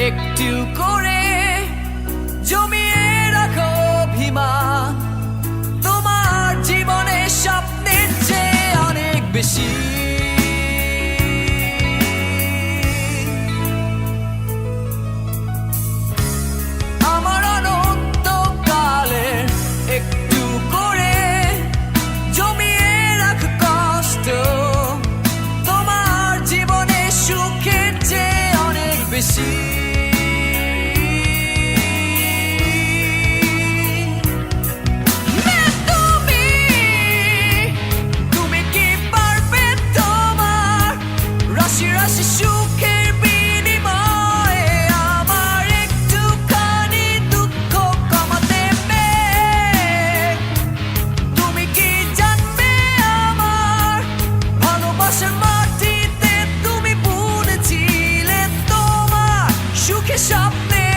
একটু করে জমিয়ে রাখো অভিমান, তোমার জীবনে স্বপ্নের চেয়ে অনেক বেশি। আমার অনন্তকালের একটু করে জমিয়ে রাখো কষ্ট, তোমার জীবনে সুখের চেয়ে অনেক বেশি। সুখের বিনিময়ে আমার একটুখানি দুঃখ কমাতে পেরে তুমি কি জানবে আমার ভালোবাসার মাটিতে তুমি বুনেছিলে তোমার সুখের স্বপ্নের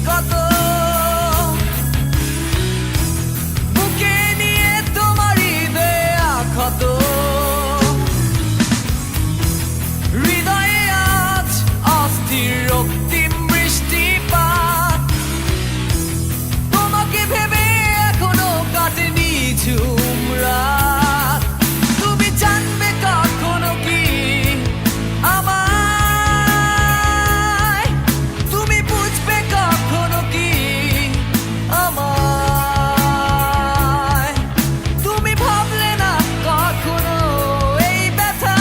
কত বুকে নিয়ে তোমারই দেয়া ক্ষত, হৃদয়ে আজ অস্থির রক্তিম বৃষ্টিপাত, তোমাকে ভেবে এখনো কাটেনি ঝুম রাত। তুমি জানবে কখনো কি আমায়, তুমি বুঝবে কখনো কি আমায়, তুমি ভাবলে না কখনো এই ব্যথা,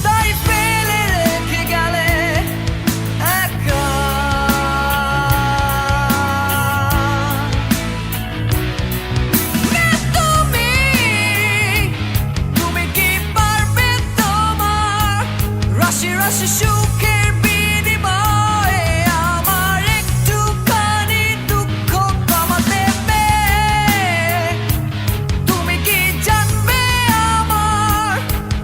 তাই ফেলে রেখে গেলে একা। তুমি কি পারবে তোমার রাশি রাশি সুখের বিনিময়ে আমার একটুখানি দুঃখ কমাতে পেরে তুমি কি জানবে আমার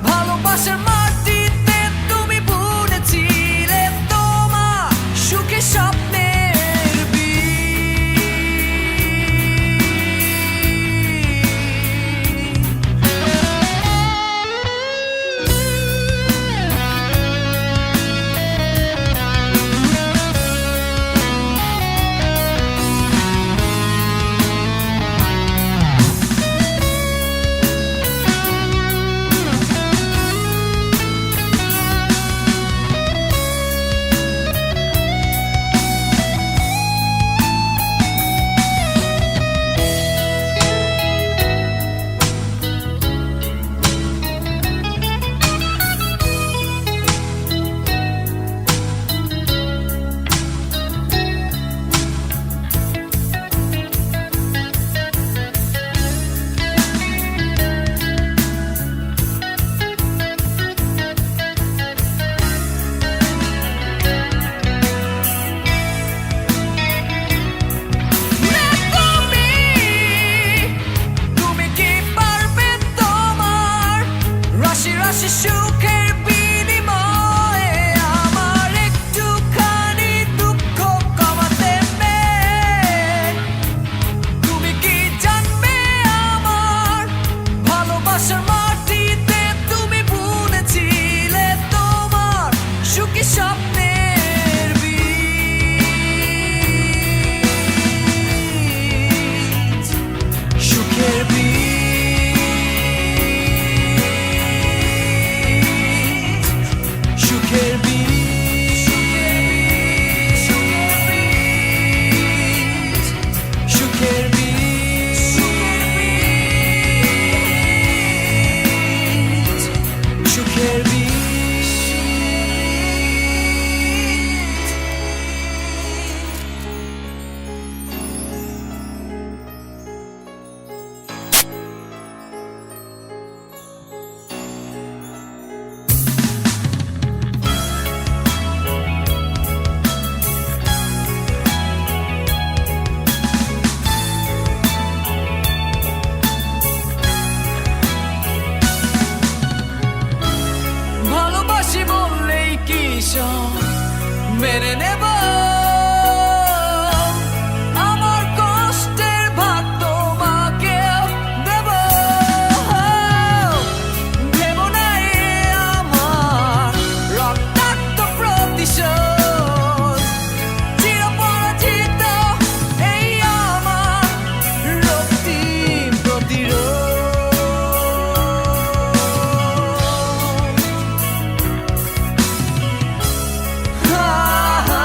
ভালোবাসার মাটিতে তুমি বুনেছিলে তোমার সুখের স্বপ্নের বীজ। মেনে নেব আমার কষ্টের ভাগ তোমাকে দেব দেব না এ আমার রক্তাক্ত প্রতিশোধ চিরপরাজিত এই আমার রক্তিম প্রতিরোধ হা হা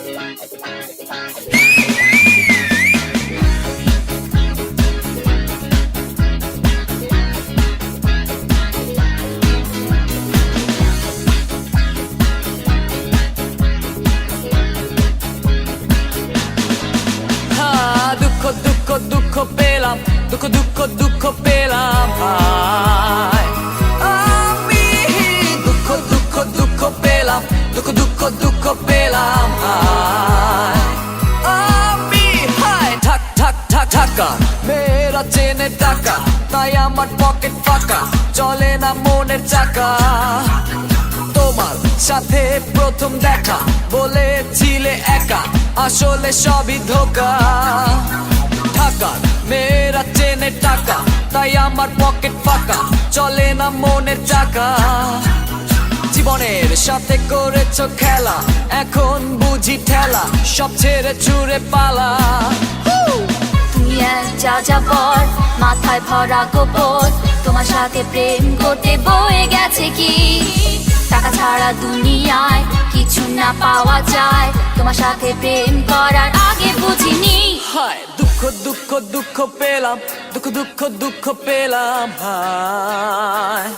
দুঃখ দুঃখ দুঃখ পেলাম, দুঃখ দুঃখ দুঃখ পেলাম হায়। আমি দুঃখ দুঃখ দুঃখ পেলাম, দুঃখ দুঃখ দুঃখ পেলাম হায়। আমি হায় ঠাক ঠাক ঠাক ঠাকা, মেয়েরা চেনে টাকা, তাই আমার পকেট ফাঁকা, চলে না মনের চাকা। তোমার সাথে প্রথম দেখা, বলেছিলে একা, আসলে সবই ধোকা। ঢাকার মেয়েরা চেনে টাকা, তাই আমার পকেট ফাঁকা, চলে না মনের চাকা। জীবনের সাথে করেছো খেলা, এখন বুঝি ঠেলা, সব ছেড়ে ছুড়ে পালা। তুমি এক যাযাবর, মাথায় ভরা গোবর, তোমার সাথে প্রেম করতে বয়ে গেছে কি? টাকা ছাড়া দুনিয়ায় কিছু না পাওয়া যায়, তোমার সাথে প্রেম করার আগে বুঝিনি। হায় দুঃখ দুঃখ দুঃখ পেলাম, দুঃখ দুঃখ দুঃখ পেলাম হায়।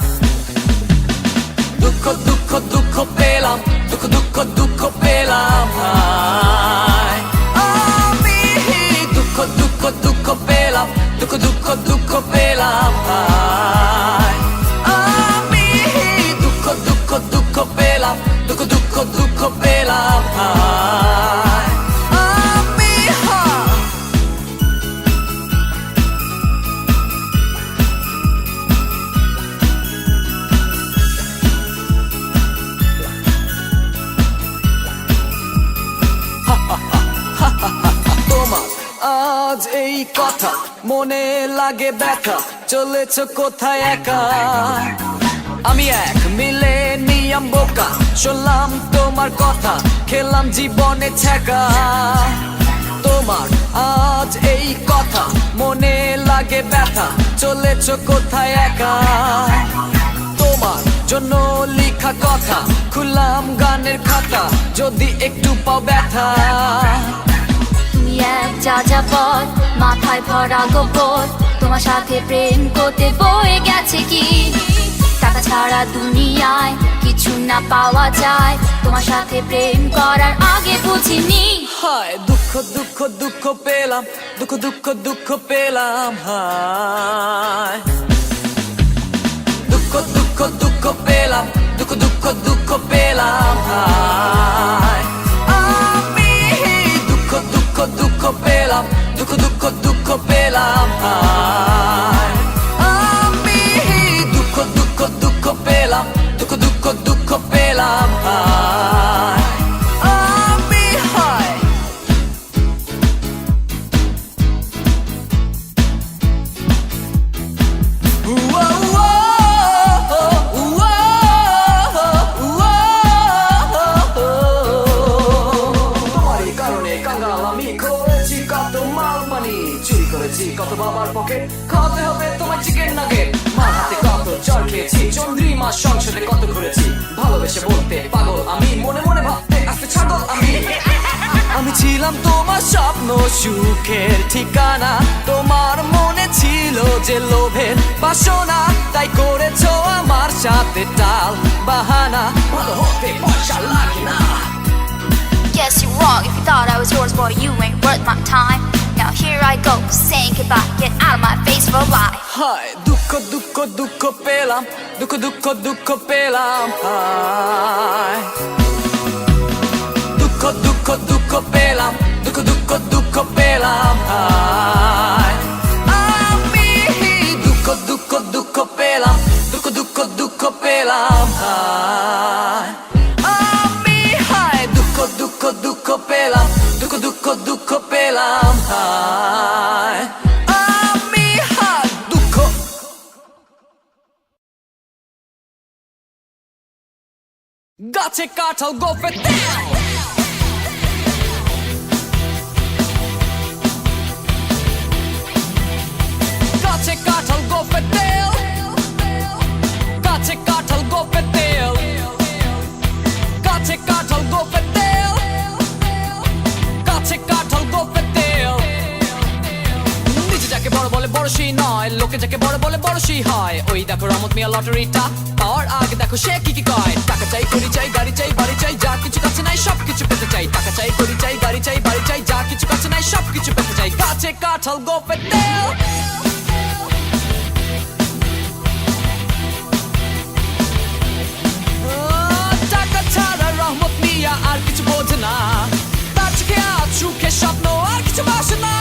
দুঃখ দুঃখ দুঃখ পেলাম, দুঃখ দুঃখ দুঃখ পেলাম হায়। আমি দুঃখ দুঃখ দুঃখ পেলাম, দুঃখ দুঃখ দুঃখ পেলাম হায়। আমি দুঃখ দুঃখ দুঃখ পেলাম, দুঃখ দুঃখ দুঃখ পেলাম হায়। আমি তোমার আজ এই কথা মনে লাগে ব্যথা, চলেছ কোথায় একা। আমি এক মিলেনিয়াম বোকা, শুনলাম তোমার কথা, খেলাম জীবনে ছ্যাঁকা। তোমার আজ এই কথা মনে লাগে ব্যথা, চলেছ কোথায় একা। তোমার জন্য লেখা কথা, খুললাম গানের খাতা, যদি একটু পাও ব্যথা। তুমি এক যাযাবর, মাথায় ভরা গোবর, তোমার সাথে প্রেম করতে বয়ে গেছে কি? টাকা ছাড়া দুনিয়ায় কিছু না পাওয়া যায়, তোমার সাথে প্রেম করার আগে বুঝিনি। হায় দুঃখ দুঃখ দুঃখ পেলাম, দুঃখ দুঃখ দুঃখ পেলাম হায়। দুঃখ দুঃখ দুঃখ পেলাম, দুঃখ দুঃখ দুঃখ পেলাম হায়। আমি দুঃখ দুঃখ দুঃখ পেলাম, দুঃখ দুঃখ দুঃখ পেলাম হায়। আমি দুঃখ দুঃখ দুঃখ পেলাম, দুঃখ দুঃখ দুঃখ পেলাম হায়। আমি হায় তোমারই কারণে কাঙ্গাল আমি, করেছি কত মাল মানি, চুরি করেছি কত বাবার পকেট, খাওয়াতে হবে তোমার চিকেন নাগেট। মার হাতে কত চর খেয়েছি, চন্দ্রিমা সংসদে কত ঘুরেছি, ভালোবেসে বলতে পাগল আমি, মনে মনে ভাবতে আসতে ছাগল আমি। আমি ছিলাম তোমার স্বপ্ন সুখের ঠিকানা, তোমার মনে ছিল যে লোভের বাসনা, তাই করেছো আমার সাথে টাল বাহানা, ভালো হতে পয়সা লাগে না। Guess you're wrong if you thought I was yours, boy, you ain't worth my time. Now here I go, saying goodbye, get out of my face for a lie. হায় দুঃখ দুঃখ দুঃখ পেলাম, দুঃখ দুঃখ দুঃখ পেলাম হায়। দুঃখ দুঃখ দুঃখ পেলাম, দুঃখ দুঃখ দুঃখ পেলাম হায়। আমি দুঃখ দুঃখ দুঃখ পেলাম, দুঃখ দুঃখ দুঃখ পেলাম হায়। আমি হায় দুঃখ দুঃখ দুঃখ পেলাম, দুঃখ দুঃখ দুঃখ পেলাম হায়। আমি হায় দুঃখ গাছে কাঁঠাল গোফে তেল, গাছে কাঁঠাল গোফে তেল, গাছে কাঁঠাল গোফে তেল, গাছে কাঁঠাল গোফে তেল, লোকে যাকে বড় বলে বড় সেই হয়। ওই দেখো রহমত মিয়া লটারিটা পাওয়ার আগে দেখো সে কি কয়। টাকা চাই করি চাই গাড়ি চাই বাড়ি চাই যা কিছু কাছে নাই সব কিছু পেতে চাই। টাকা চাই করি চাই গাড়ি চাই বাড়ি চাই যা কিছু কাছে নাই সব কিছু পেতে চাই। গাছে কাঁঠাল গোপের তেল টাকা ছাড়া রহমত মিয়া আর কিছু বোঝে না। তার চোখে আজ সুখের স্বপ্ন আর কিছু বাসে না।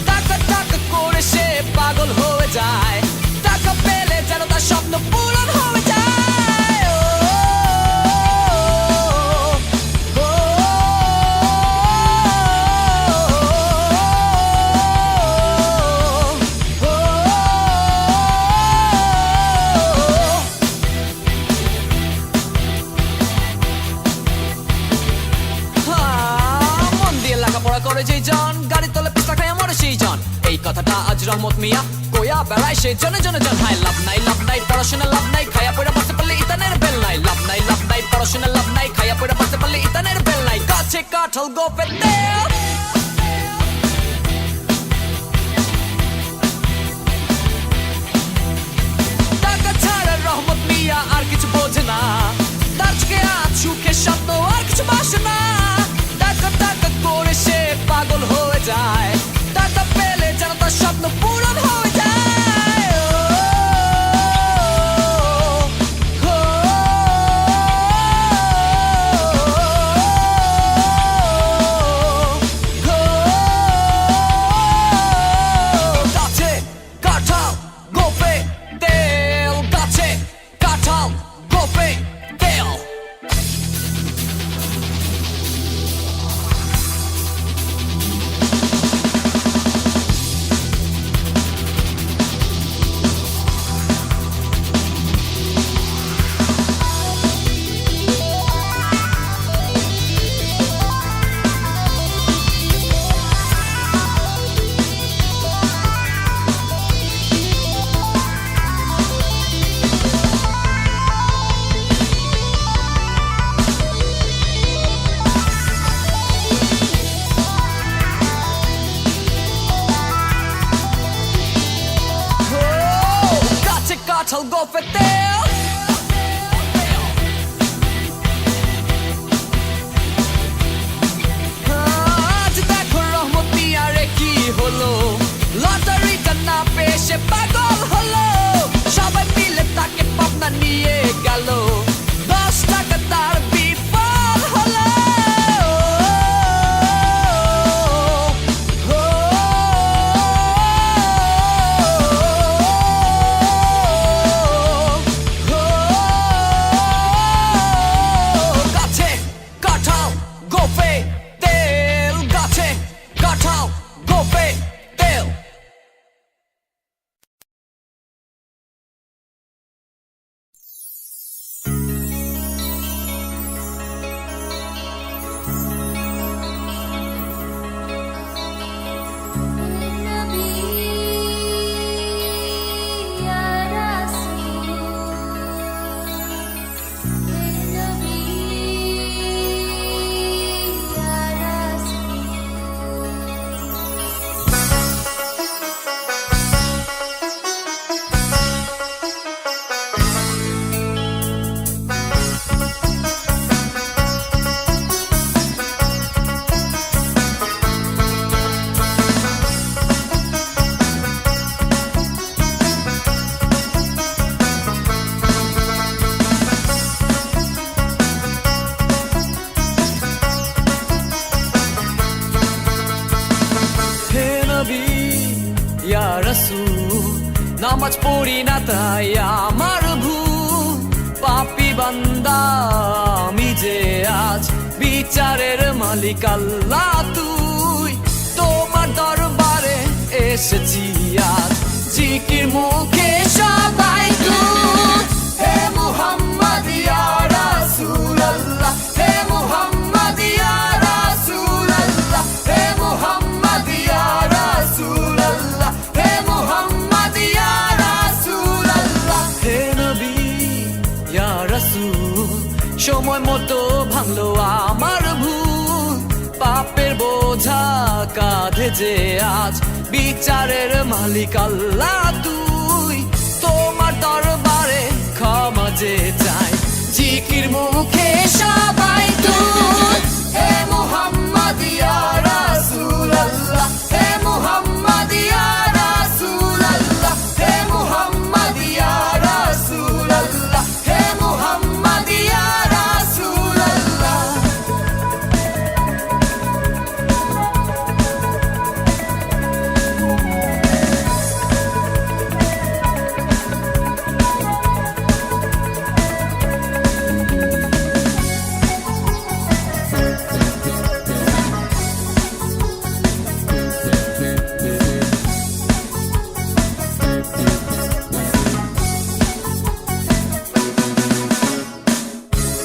টাকা টাকা করে সে পাগল হয়ে যায়। টাকা পেলে যেন তার স্বপ্ন পূরণ হয়ে যায়। করে যেই জন গাড়ি তলে পিস্তা খায় মরে সেই জন। এই কথাটা আজ রহমত মিয়া কইয়া বেড়ায় সে জনে জনে জন। হায় লাভ নাই পড়াশোনা লাভ নাই খায়া পড়া বাঁচতে পারলে ইতানের বেল নাই। লাভ নাই পড়াশোনা লাভ নাই খায়া পড়া বাঁচতে পারলে ইতানের বেল নাই। গাছে কাঁঠাল গোপের তেল টাকা ছাড়া রহমত মিয়া আর কিছু বোঝে না। তার চোখে আজ সুখের স্বপ্ন আর কিছু বাসে না। টাকা টাকা করে সে পাগল হয়ে যায়। টাকা পেলে যেন তার স্বপ্ন পূরণ হয়ে যায়। গাছে কাঁঠাল গোপে তেল গাছে কাঁঠাল গোপে তেল। কাঁঠাল গোপের তেল আজ দেখো রহমত মিয়ারে কি হলো। লটারিটা না পেয়ে সে পাগল হলো। সবাই মিলে তাকে পাবনা নিয়ে গেল। 10 টাকা তার বিফল হলো। নামাজ পড়ি না তাই আমার ভুল। পাপী বান্দা আমি যে আজ বিচারের মালিক আল্লাহ তুই। তোমার দরবারে এসেছি আজ জিকির মুখে সবাই তুই। হে মুহাম্মদ ইয়া রাসূলুল্লাহ হে মুহাম্মদ ইয়া রাসূলুল্লাহ হে মুহাম্মদ ইয়া রাসূলুল্লাহ হে মুহাম্মদ ইয়া রাসূলুল্লাহ। হে নবী ইয়া রাসূল সময় মতো ভাঙলো আমার ভুল। পাপের বোঝা কাঁধে যে আজ বিচারের মালিক আল্লাহ তুই। দরবারে ক্ষমা যে চাই জিকির মুখে সবাই তুল হে মুহাম্মদ ইয়া রাসূলুল্লাহ হে মুহাম্মদ ইয়া রাসূলুল্লাহ হে মুহাম্মদ ইয়া রাসূলুল্লাহ হে মুহাম্মদ ইয়া রাসূলুল্লাহ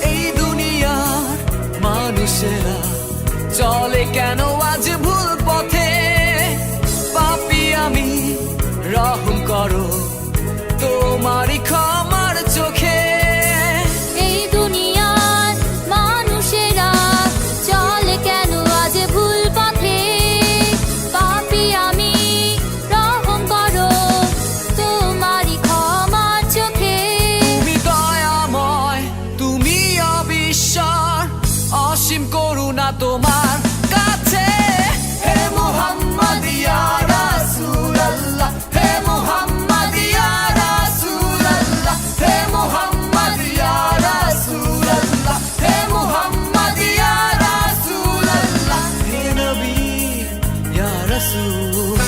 এই দুনিয়ার মানুষেরা চলে কেন আজ ভুল পথে পাপী আমি রহম করো তোমারই ক্ষমার চোখে এই দুনিয়ার মানুষেরা চলে কেন আজ ভুল পথে পাপী আমি রহম করো তোমারই ক্ষমার চোখে তুমি দয়াময় তুমি অবিশ্বর অসীম করুণা তোমার কাছে হে মুহাম্মদ ইয়া রাসূলুল্লাহ হে মুহাম্মদ ইয়া রাসূলুল্লাহ হে মুহাম্মদ ইয়া রাসূলুল্লাহ হে মুহাম্মদ ইয়া রাসূলুল্লাহ হে নবী ইয়া রাসূল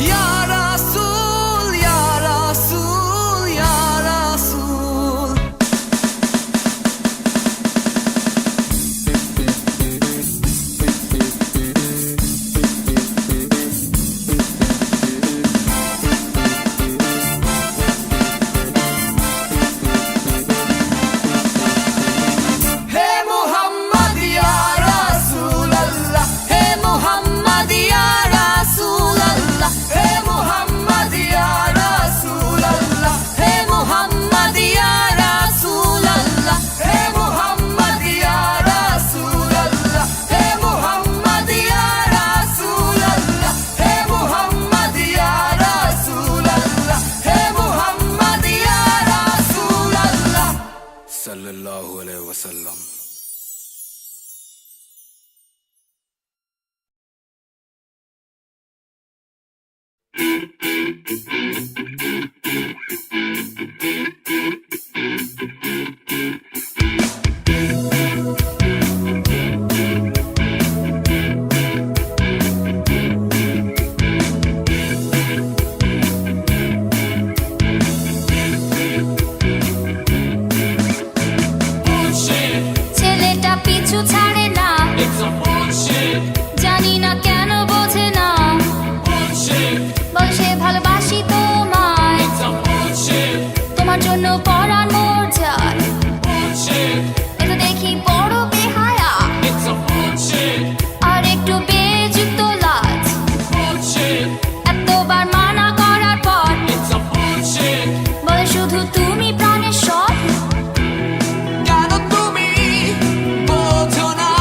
ইয়া রাসূল ইয়া রাসূল ইয়া রাসূল হে মুহাম্মদ ইয়া রাসূলুল্লাহ হে মুহাম্মদ ইয়া রাসূলুল্লাহ হে মুহাম্মদ ইয়া রাসূলুল্লাহ হে মুহাম্মদ ইয়া রাসূলুল্লাহ হে মুহাম্মদ ইয়া রাসূলুল্লাহ হে মুহাম্মদ ইয়া রাসূলুল্লাহ হে মুহাম্মদ ইয়া রাসূলুল্লাহ হে মুহাম্মদ ইয়া রাসূলুল্লাহ সাল্লাল্লাহু আলাইহি ওয়াসাল্লাম ছেলেটা পিছু ছাড়ে না জানি না কেন বোঝে না বলে সে ভালোবাসি তোমায় তোমার জন্য পরাণ মোর যায় এটা দেখি বড় বেহায়া আর একটু বেযুক্ত লাজ এতবার মানা করার পর বলে শুধু তুমি প্রাণের সব কেন তুমি বোঝো না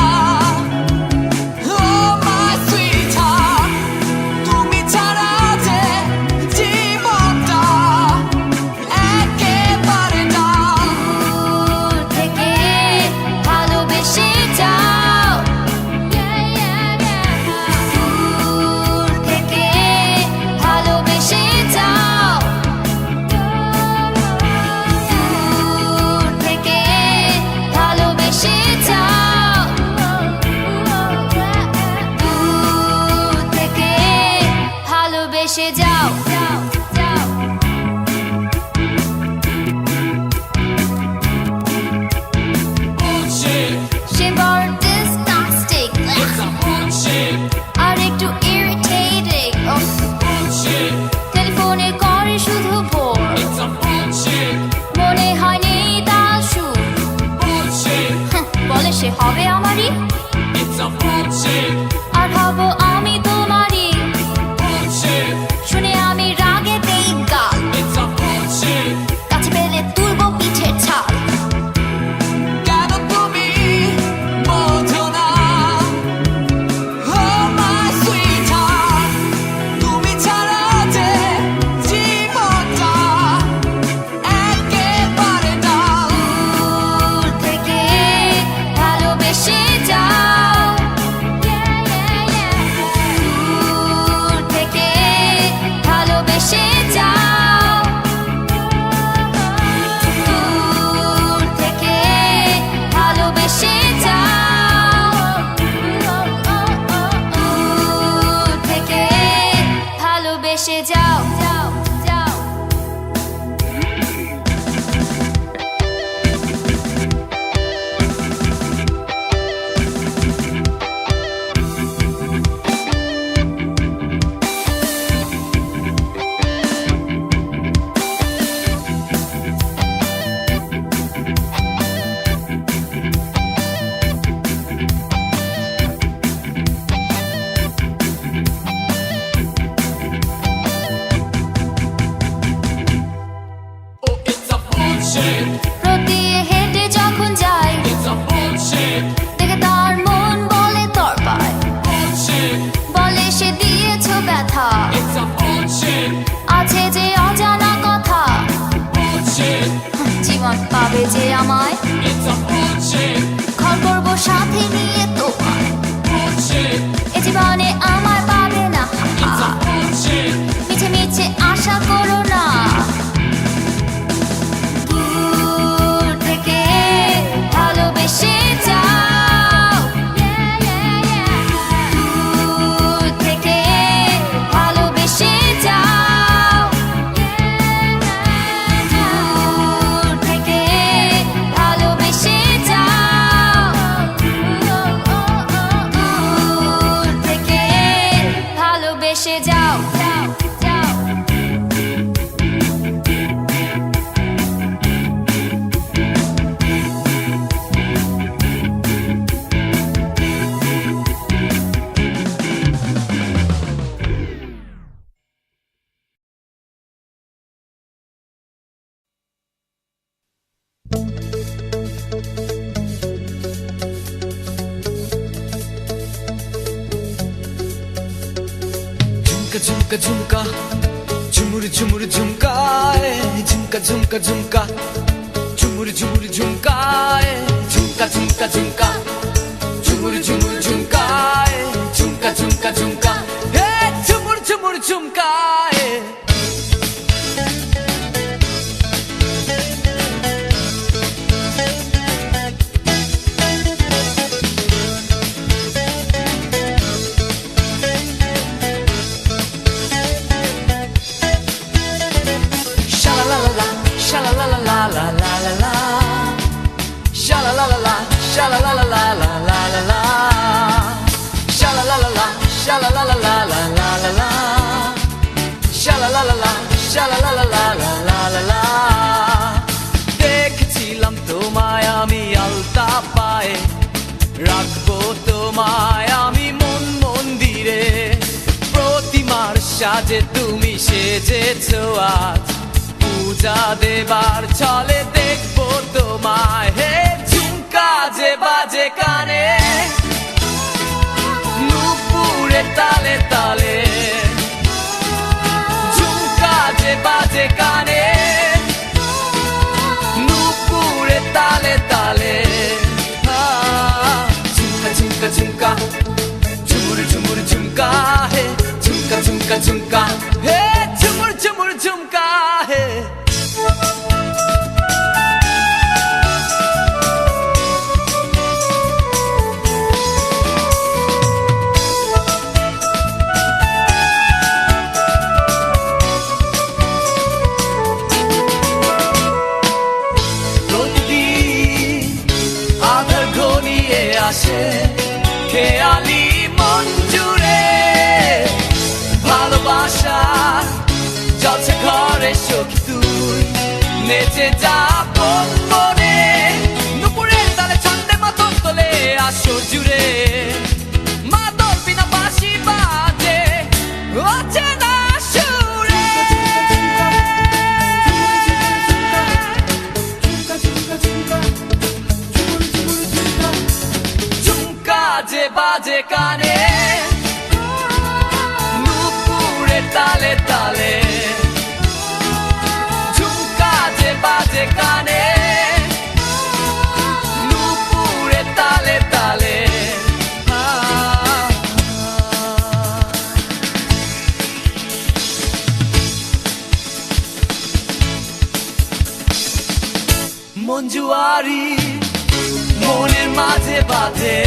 সে হবে আমারই, It's a friendship, আর হব আমি তোমারই। friendship, শুনে আমি রাগেতেই গাল, it's a friendship. কাছে পেলে তুলবো পিঠের ছাল। কেন তুমি বোঝো না? Oh my sweetheart, তুমি ছাড়া যে জীবনটা একেবারে ডাল। দূর থেকে ভালোবেসে যাও, দূর থেকে ভালোবেসে যাও, দূর থেকে ভালোবেসে যাও, দূর থেকে ভালোবেসে যাও, যাও, যাও। Oh, it's a friendship, রোদ দিয়ে হেঁটে যখন যাই, it's a friendship, দেখে তার মন বলে তরপায়, friendship, বলে সে দিয়েছো ব্যথা, it's a friendship, আছে যে অজানা কথা, friendship, জীবন পাবে যে আমায়, it's a friendship, ঘর করবো সাথে নিয়ে তোমায়, friendship, এ জীবনে আমায় পাবে না, it's a friendship. মিছে মিছে আশা করো না। দূর থেকে ভালোবেসে যাও, দূর থেকে ভালোবেসে যাও, দূর থেকে ভালোবেসে যাও, দূর থেকে ভালোবেসে যাও, যাও, যাও। झुमका झुमका झुमका झुमुर झुमुर झुमकाए झुमका झुमका झुमका झुमुर झुमुर झुमकाए झुमका झुमका झुमका झुमुर झुमुर झुमकाए झुमका झुमका झुमका हे Jhumur Jhumur झुमकाए Sha la la la la, sha la la la la la la la la. Sha la la la la, sha la la la la la la la la. Sha la la la la, sha la la la la la la la la. Sha la la la la, sha la la la la la la la la. দেখছিলাম তোমায় আমি আলতা পায়ে, রাখবো তোমায় আমি মন মন্দিরে, প্রতিমার সাজে তুমি সেজেছো আজ, পূজা দেবার ছলে দেখবো তোমায়, হে ঝুমকা যে বাজে কানে, নুপুরে তালে তালে, ঝুমকা যে বাজে কানে, নুপুরে তালে তালে, ঝুমকা ঝুমকা ঝুমকা ঝুমুর ঝুমুর ঝুমকা হে, ঝুমকা ঝুমকা ঝুমকা হে, ঝুমুর ঝুমুর ঝুমকা হে। আসে খেয়ালি মন জুড়ে, ভালোবাসা জলছে ঘরে সখী তুই, নেচে যা মনে, নুপুরের তালে ছন্দে মতন তোলে, বাজে কানে নুপুরের তালে তালে ঝুমকা যে বাজে কানে নুপুরের তালে তালে মঞ্জুয়ারি মনের মাঝে বাজে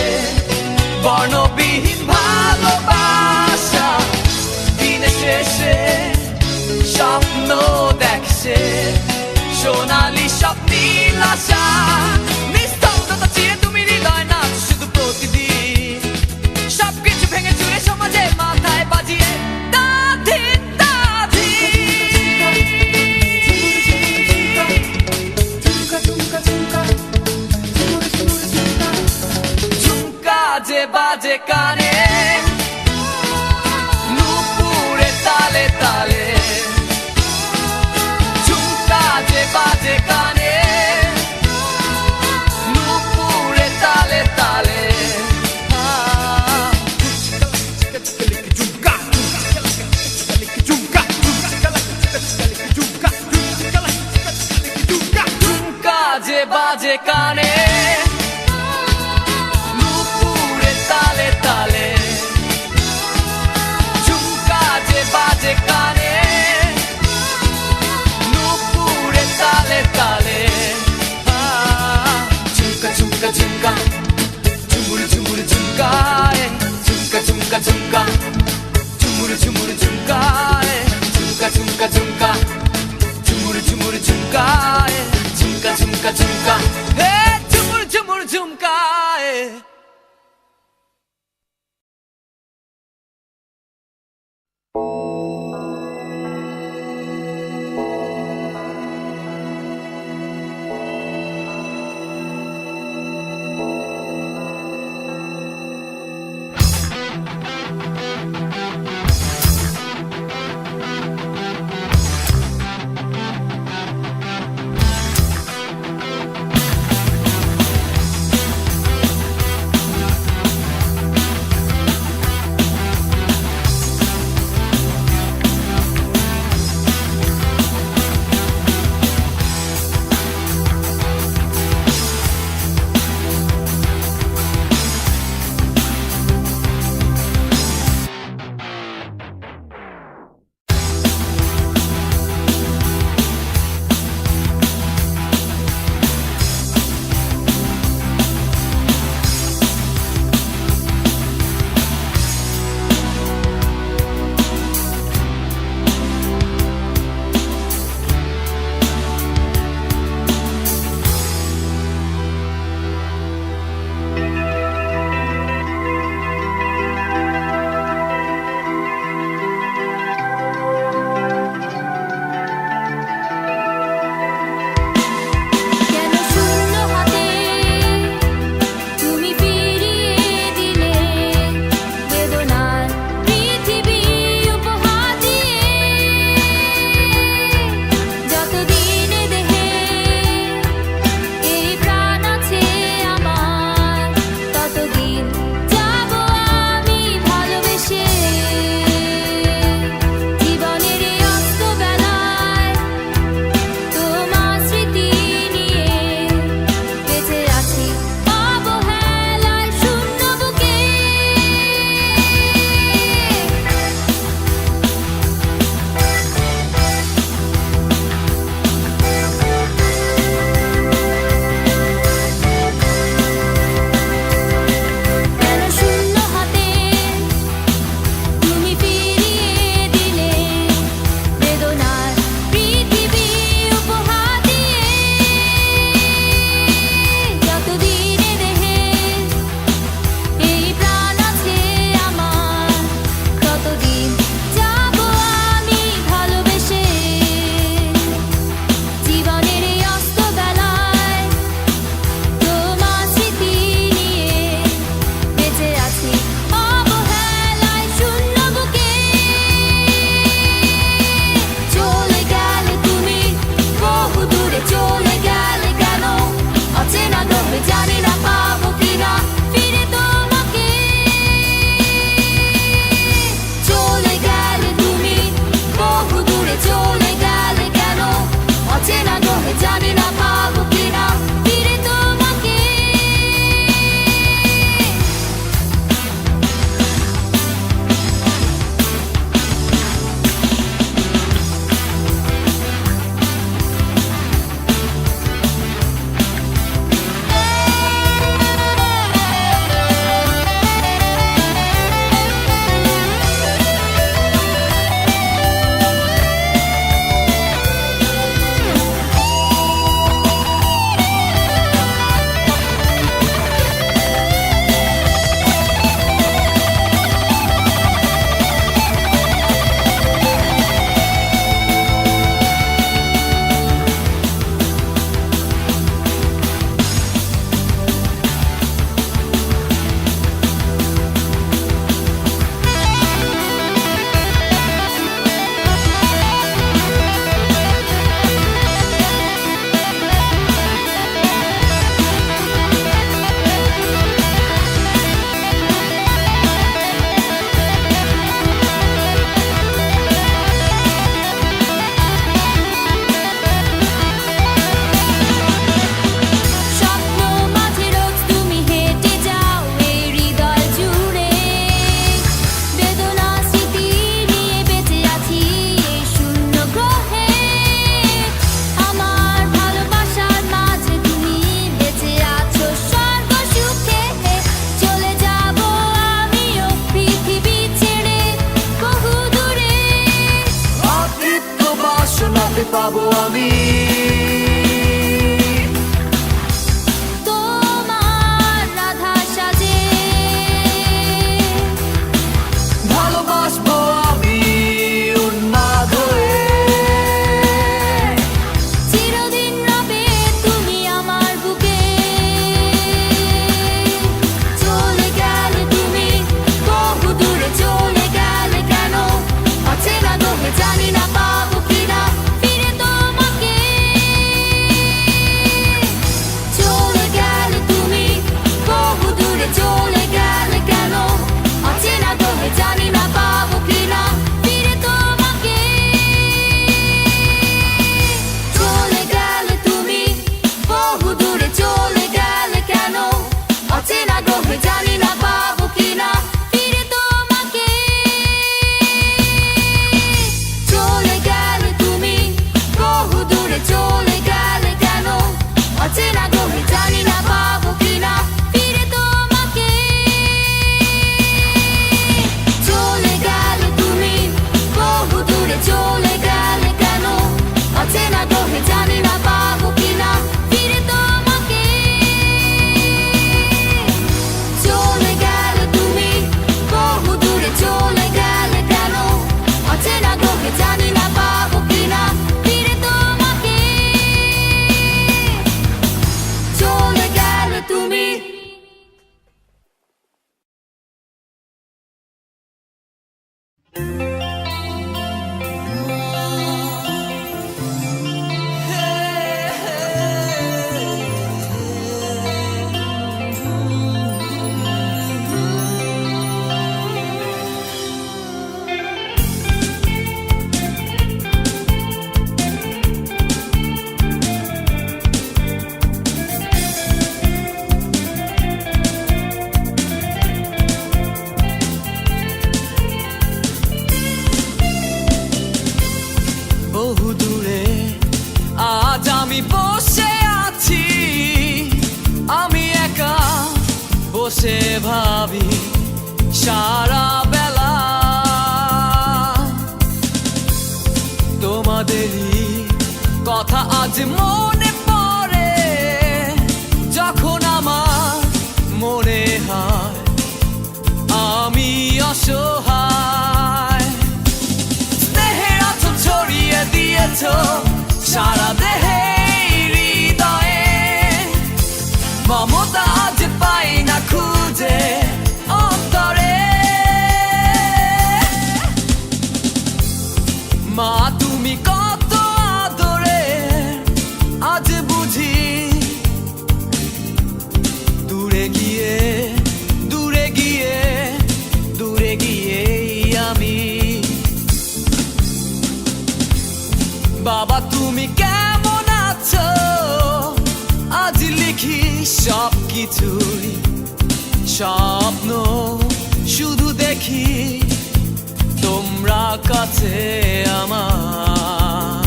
বর্ণবিহীন ভালোবাসা দিনের শেষে স্বপ্ন দেখছে সোনালি স্বপ্নীল আশা নিস্তব্ধতা চিরে তুমি হৃদয় নাচ শুধু প্রতিদিন সবকিছু ভেঙে চুরে সমাজে মাথায় বাজিয়ে দাধিন যে বাজে কানে নুপুরে তালে তালে ঝুমকা যে বাজে কানে নুপুরে তালে তালে ঝুমকা যে বাজে কানে তালে তালে ঝুমকা যে বাজে কানে নুপুরে তালে তালে ঝুমকা ঝুমকা ঝুমকা ঝুমুর ঝুমুর ঝুমকায় ঝুমকা ঝুমকা ঝুমকা ঝুমুর ঝুমুর ঝুমকায় ঝুমকা ঝুমকা ঝুমকা ঝুমুর ঝুমুর ঝুমকায় ঝুমকা ঝুমকা ঝুমকা হে ঝুমকা বসে ভাবি সারা বেলা তোমাদেরই কথা আজ মনে পড়ে যখন আমার মনে হয় আমি অসহায়। স্নেহের আঁচল ছড়িয়ে দিয়েছ সারা দেহে হৃদয়ে, মমতা আজ পাই না খুঁজে অন্তরে। মা তুমি কত আদরে আজ বুঝি দূরে গিয়ে দূরে গিয়ে দূরে গিয়ে আমি। বাবা তুমি কেমন আছো আজ লিখি সব কিছুই স্বপ্ন শুধু দেখি তোমরা কাছে আমার।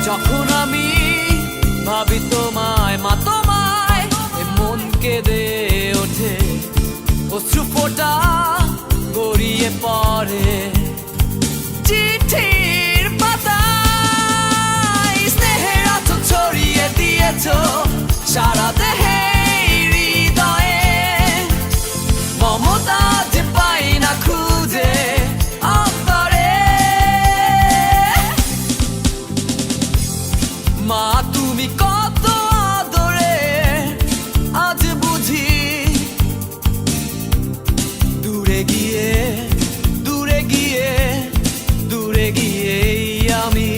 যখন আমি ভাবি তোমায় মা তোমায় এ মন কেঁদে ওঠে, অশ্রু ফোঁটা গড়িয়ে পড়ে চিঠির পাতায়। স্নেহের আঁচল ছড়িয়ে দিয়েছ সারা দেহে হৃদয়ে, মমতা যে পাই না খুঁজে অন্তরে। মা তুমি কত আদরে আজ বুঝি দূরে গিয়ে দূরে গিয়ে দূরে গিয়ে আমি।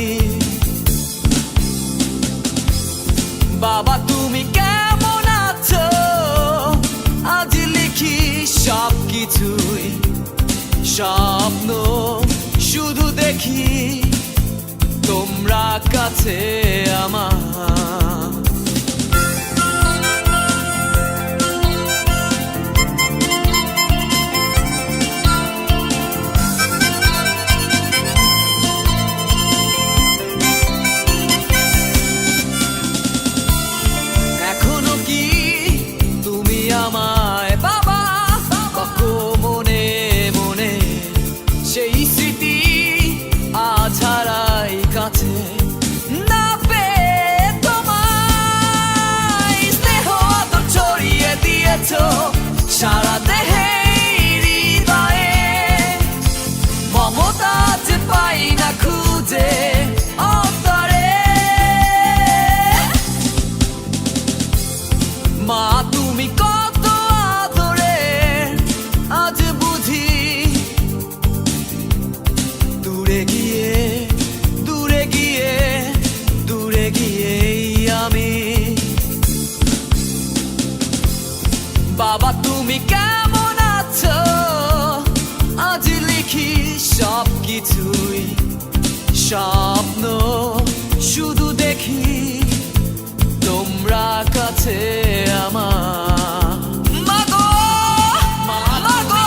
বাবা তুমি কেমন আছো আজ লিখি সব কিছুই স্বপ্ন শুধু দেখি তোমরা কাছে আমার। এখনো কি তুমি আমায় বাবা বাকো মনে মনে, সেই স্মৃতি আজ হারাই কাছে না পেয়ে তোমায়। স্নেহ আদর ছড়িয়ে দিয়েছ সারা দেহে হৃদয়ে, মমতা যে পাই না খুঁজে অন্তরে। মা তুমি কত আদরে আজ বুঝি দূরে গিয়ে দূরে গিয়ে দূরে গিয়ে আমি। বাবা তুমি কেমন আছো আজ লিখি সব কিছুই স্বপ্ন শুধু দেখি তোমরা কাছে আমার। মাগো মাগো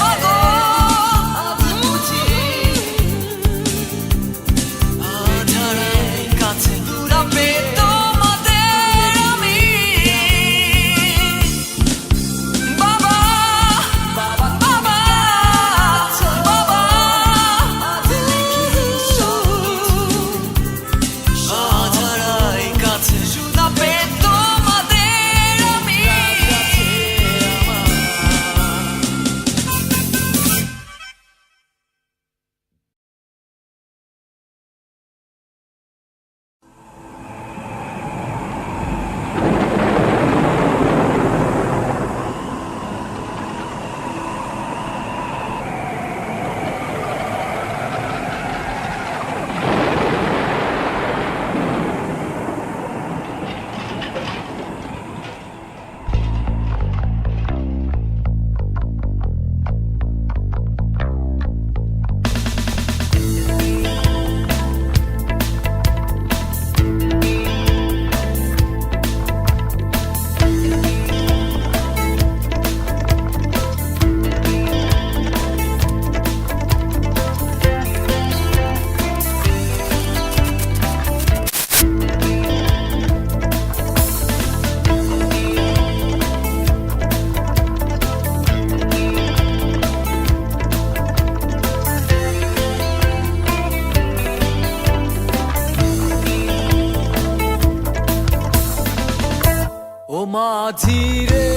মাগো আজ বুঝি আধারের কাছে না পেয়ে তোমাদের আমি। বাবা বাবা বাবা বাবা আজ লিখি সব কিছু আধারের কাছে না পেয়ে মাঝি রে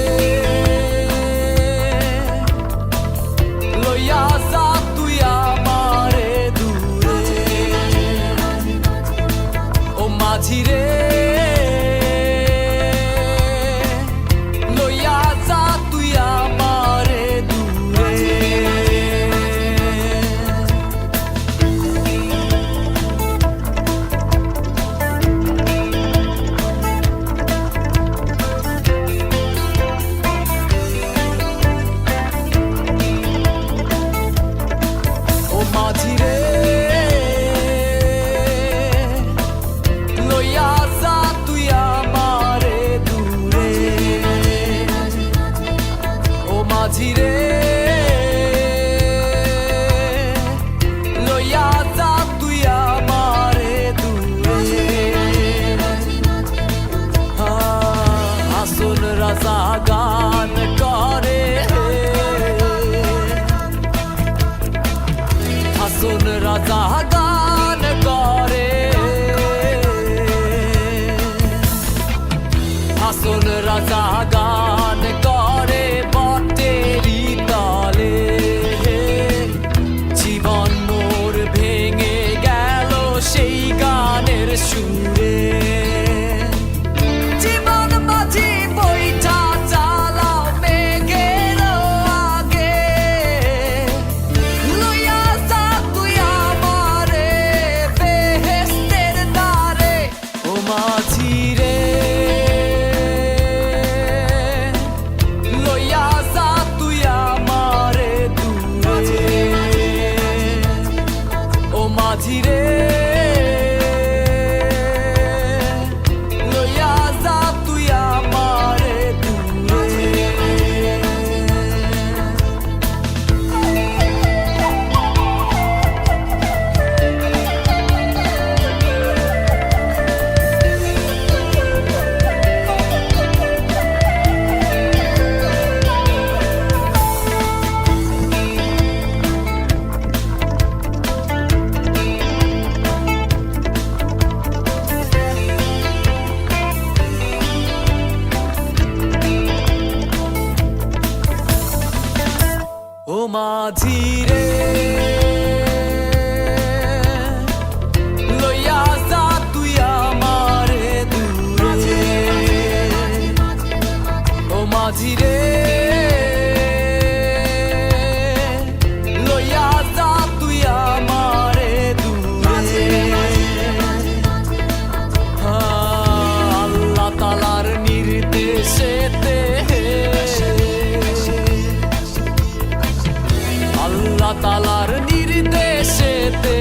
লইয়া যা তুই আমারে দূরে ও মাঝি রে লইয়া যা তুই আমারে দূরে মাঝি রে লইয়া যা তুই আমারে দূরে ও মাঝি রে লইয়া যা তুই আমারে দূরে হাসন রাজা গান করে হাসন রাজা গান করে হাসন রাজা গান করে বটেরি তলে জীবন মোর ভেঙে গেল সেই গানের সুরে জীবন মাঝি বইটা চালাও মেঘের আগে লইয়া যা তুই আমারে বেহেশতের দ্বারে ও মাঝি রে লইয়া যা তুই আমারে দূরে ও মাঝি রে লইয়া যা তুই আমারে দূরে ও মাঝি রে লইয়া যা তুই আমারে দূরে ও মাঝি রে লইয়া যা তুই আমারে দূরে আল্লাহ তাআলার নির্দেশেতে আল্লাহ তাআলার নির্দেশেতে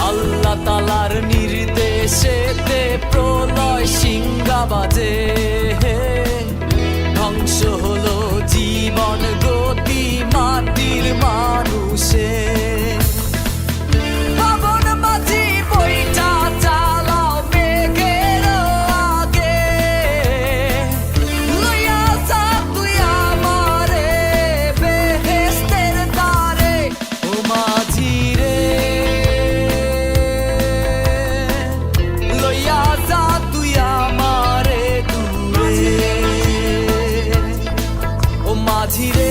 আল্লাহ তাআলার নির্দেশেতে প্রলয় সিংহা বাজে ধ্বংস হলো জীবন গতি মাটির মানুষে পাবন মাঝি বইটা চালাও মেঘের আগে লইয়া যা তুই আমারে বেহেশতের দ্বারে ও মাঝি রে লইয়া যা তুই আমারে দূরে ও মাঝি রে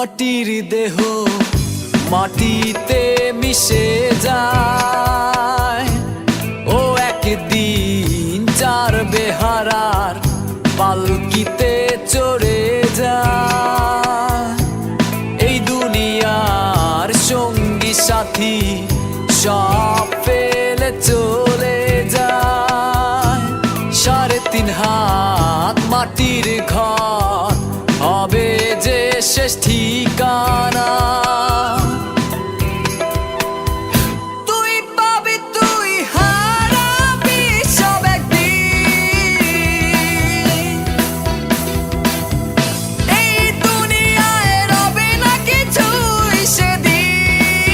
মাটির দেহ মাটিতে মিশে যায়, ও একদিন চার বেহারার পালকিতে চড়ে যায়। এই দুনিয়ার সঙ্গী সাথী সব ফেলে চলে যায়। 3.5 হাত মাটির ঘর হবে যে শেষ ঠিকানা। তুই পাবি তুই হারাবি সব একদিন, এই দুনিয়ায় রবে না কিছুই সেদিন।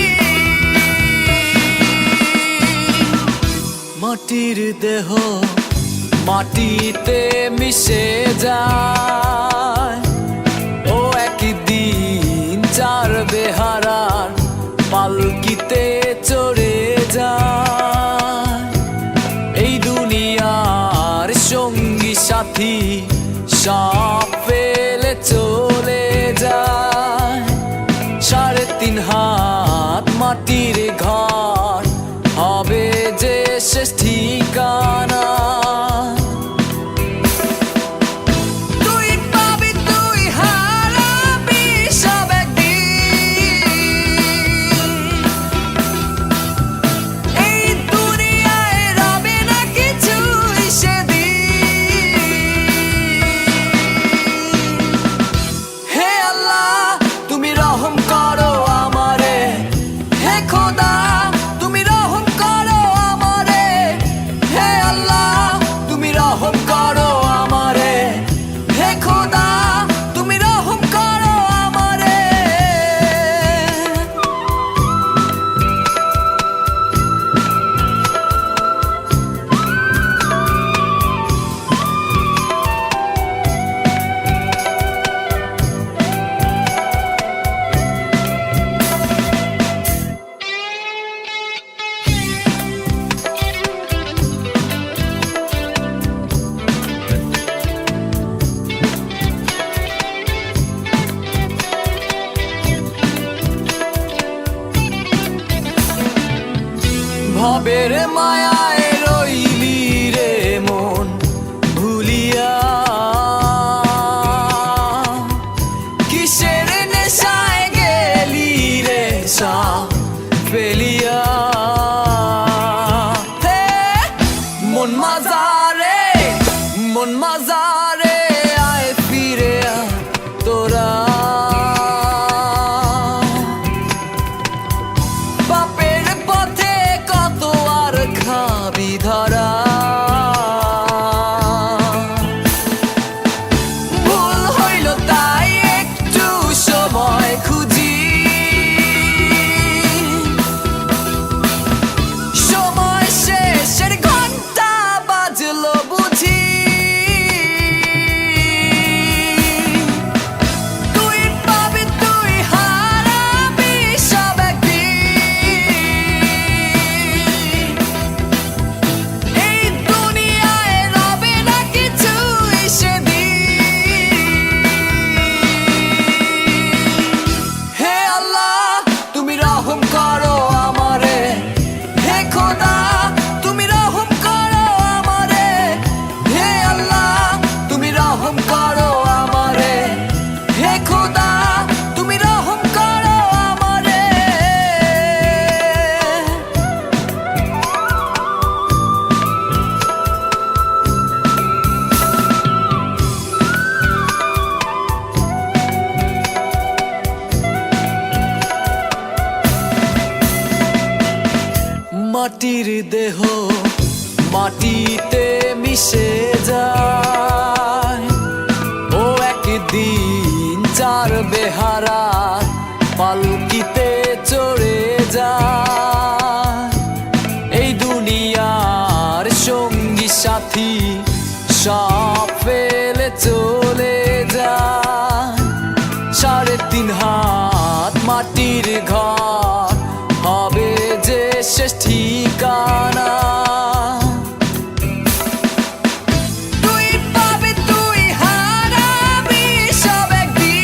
মাটির দেহ মাটিতে মিশে যায়, ও একদিন চার বেহারার পালকিতে চড়ে যায়। এই দুনিয়ার সঙ্গী সাথী সব ফেলে চলে যায়। 3.5 হাত মাটির ঘর হবে যে শেষ ঠিকানা। ভবের মায়ায় রইলি রে মন ভুলিয়া, কিসের নেশায় গেলি রে সব ফেলিয়া। হে মন মাজারে মন মাজারে আয় ফিরে আয় তোরা। বাপের পথে কত আর খাবি ধরা, ভুল হইল তাই একটু সময় খুঁজি। সময় শেষের ঘন্টা বাজলো বুঝি, তুই পাবি তুই হারাবি সব একদিন, এই দুনিয়ায় রবে না কিছুই সেদিন। হে আল্লাহ তুমি রহম করো আমারে, হে খোদা তুমি রহম করো আমারে। হে আল্লাহ তুমি রহম করো আমারে, হে খোদা তুমি রহম করো আমারে। মাটির দেহ মাটিতে মিশে যায়, ও একদিন চার বেহারার পালকিতে চড়ে যায়। এই দুনিয়ার সঙ্গী সাথী সব ফেলে চলে যায়। 3.5 হাত মাটির ঘর হবে যে শেষ ঠিকানা। তুই পাবি তুই হারাবি সব একদিন,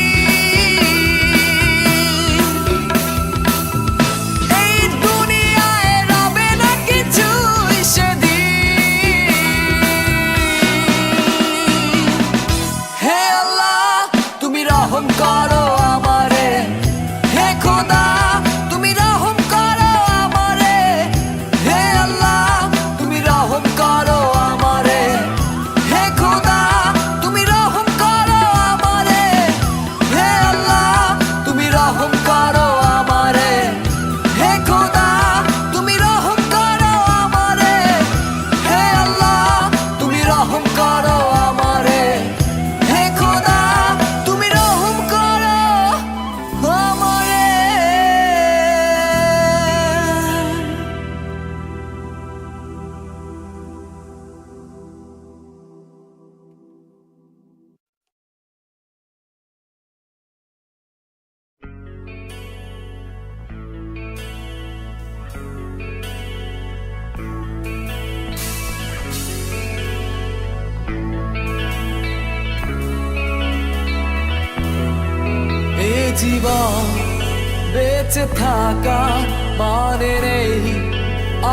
বেঁচে থাকার মানে নেই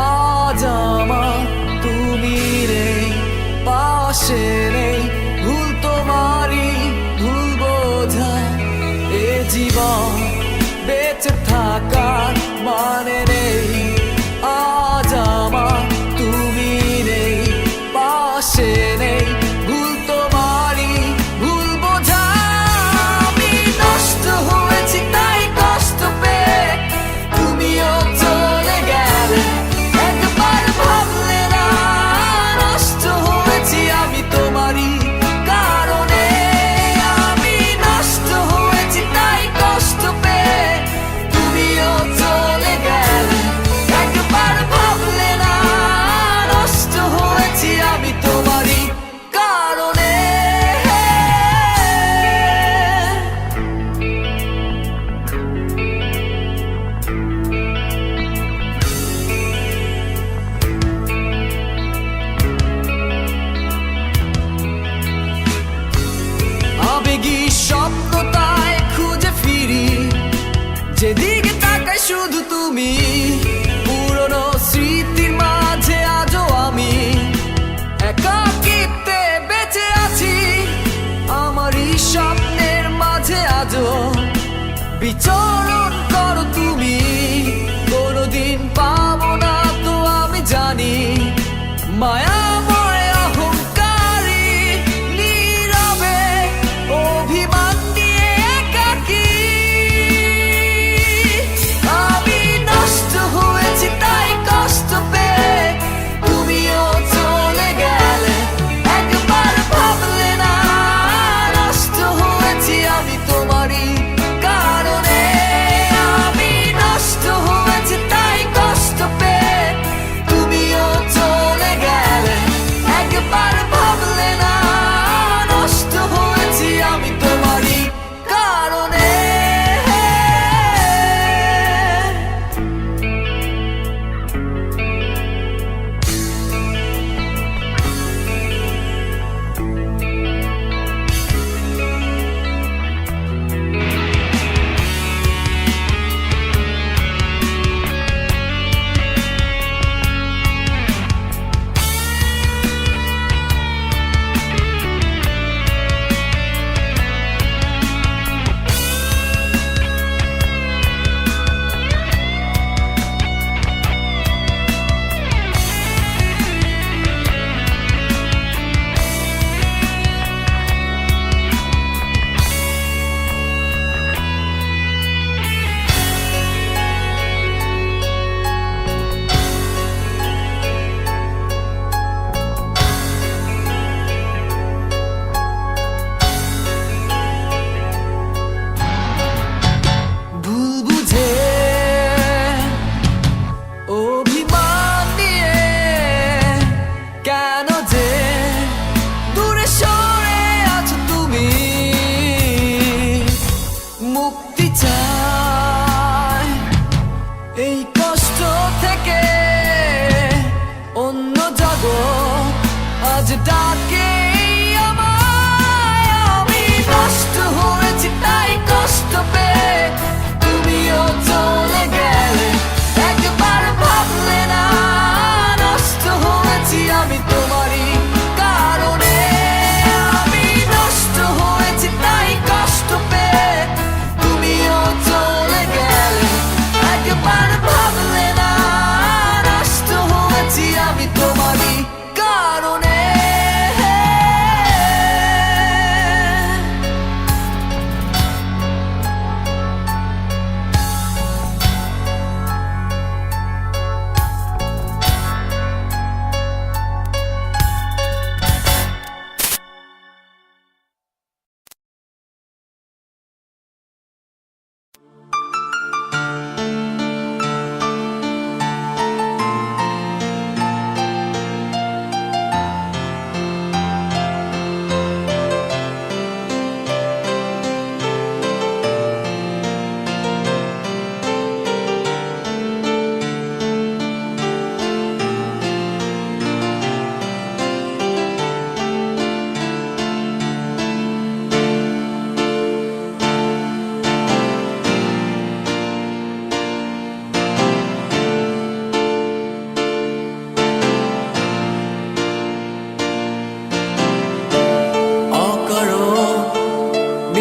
আজ আমার তুমি নেই পাশে নেই ভুল তোমারই ভুল বোঝা এ জীবন বেঁচে থাকার মানে নেই আজ আমার তুমি নেই পাশে নেই ভুল তোমারই ভুল বোঝা আমি নষ্ট হয়েছি তাই কষ্ট পেয়ে তুমিও চলে গেলে একবার ভাবলে না নষ্ট হয়েছি আমি তোমারই কারণে আমি নষ্ট হয়েছি তাই কষ্ট পেয়ে তুমিও চলে গেলে একবার ভাবলে না নষ্ট হয়েছি আমি তোমারই কারণে আবেগী স্বপ্নতায় খুঁজে ফিরি যেদিকে তাকাই শুধু তুমি পুরনো স্মৃতির মাঝে আজও আমি একাকিত্বে বেঁচে আছি আমারই স্বপ্নের মাঝে আজও বিচরণ করো তুমি কোনোদিন পাবো না তো আমি জানি মায়াময় অহংকারী নীরবে অভিমান নিয়ে একাকী আমি নষ্ট হয়েছি তাই কষ্ট পেয়ে তুমিও চলে গেলে একবার ভাবলে না নষ্ট হয়েছি আমি তোমারই কারণে আমি নষ্ট হয়েছি তাই কষ্ট পেয়ে তুমিও চলে গেলে একবার ভাবলে না নষ্ট হয়েছি আমি তোমারই কারণে ভুল বুঝে অভিমান নিয়ে কেন যে দূরে সরে আছো তুমি মুক্তি চাই এই কষ্ট থেকে অন্য জগৎ আজ ডাকে আমায় আমি নষ্ট হয়েছি তাই কষ্ট পেয়ে তুমিও চলে গেলে একবার ভাবলে না নষ্ট হয়েছি আমি তোমারই কারণে আমি নষ্ট হয়েছি তাই কষ্ট পেয়ে তুমিও চলে গেলে একবার ভাবলে না নষ্ট হয়েছি আমি তোমারই কারণে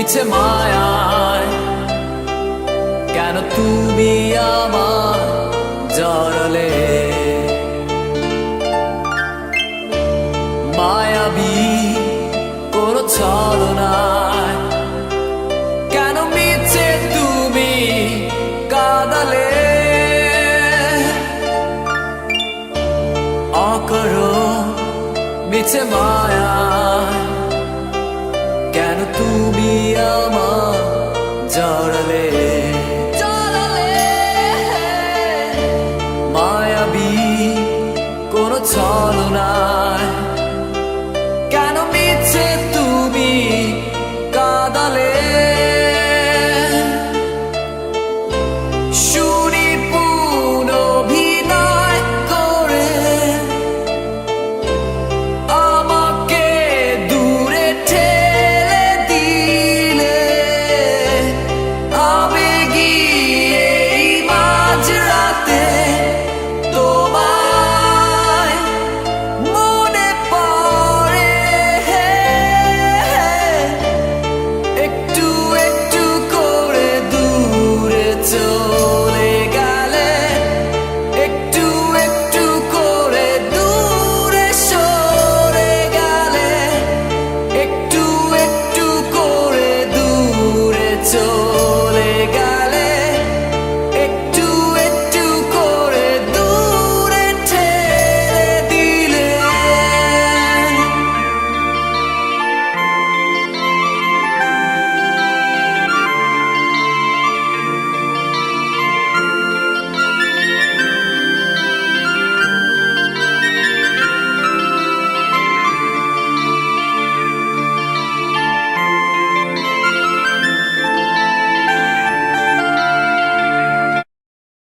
মিছে মায়ায় কেন তুমি আমার জড়ালে মায়াবী কোন ছলনায় কেন মিছে তুমি কাঁদালে অকারণ মিছে মায়ায় কেন তুমি আমার জড়ালে মায়াবী কোন ছলনা